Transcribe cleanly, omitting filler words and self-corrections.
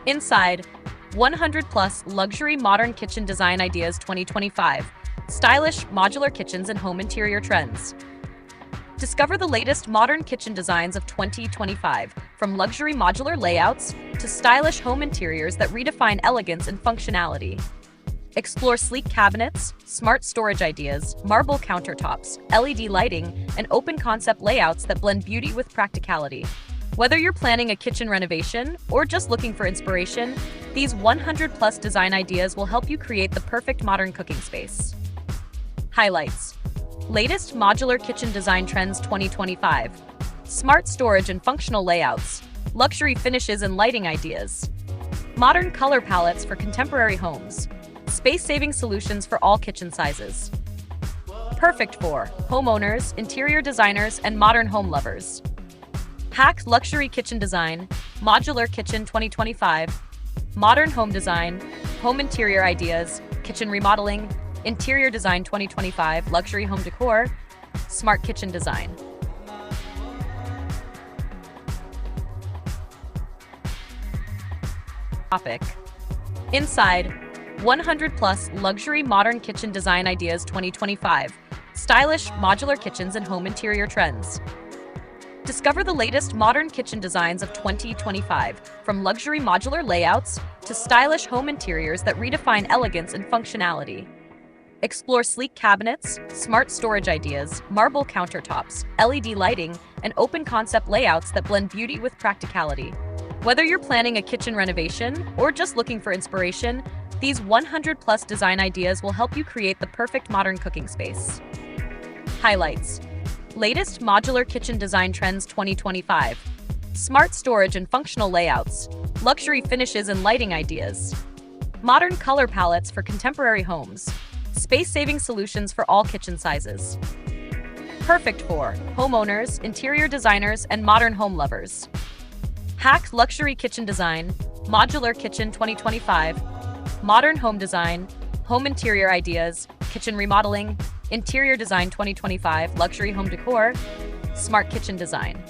Inside, 100 plus luxury modern kitchen design ideas 2025. Stylish modular kitchens and home interior trends. Discover the latest modern kitchen designs of 2025, from luxury modular layouts to stylish home interiors that redefine elegance and functionality. Explore sleek cabinets, smart storage ideas, marble countertops, LED lighting, and open-concept layouts that blend beauty with practicality. Whether you're planning a kitchen renovation or just looking for inspiration, these 100-plus design ideas will help you create the perfect modern cooking space. Highlights: latest modular kitchen design trends 2025, smart storage and functional layouts, luxury finishes and lighting ideas, modern color palettes for contemporary homes, space-saving solutions for all kitchen sizes. Perfect for homeowners, interior designers, and modern home lovers. Hack luxury kitchen design, modular kitchen 2025, modern home design, home interior ideas, kitchen remodeling, interior design 2025, luxury home decor, smart kitchen design. Inside, 100 plus luxury modern kitchen design ideas 2025, stylish modular kitchens and home interior trends. Discover the latest modern kitchen designs of 2025, from luxury modular layouts to stylish home interiors that redefine elegance and functionality. Explore sleek cabinets, smart storage ideas, marble countertops, LED lighting, and open-concept layouts that blend beauty with practicality. Whether you're planning a kitchen renovation or just looking for inspiration, these 100-plus design ideas will help you create the perfect modern cooking space. Highlights: latest modular kitchen design trends 2025, smart storage and functional layouts, luxury finishes and lighting ideas, modern color palettes for contemporary homes, space-saving solutions for all kitchen sizes. Perfect for homeowners, interior designers, and modern home lovers. Hack luxury kitchen design, modular kitchen 2025, modern home design, home interior ideas, kitchen remodeling, interior design 2025, luxury home decor, smart kitchen design.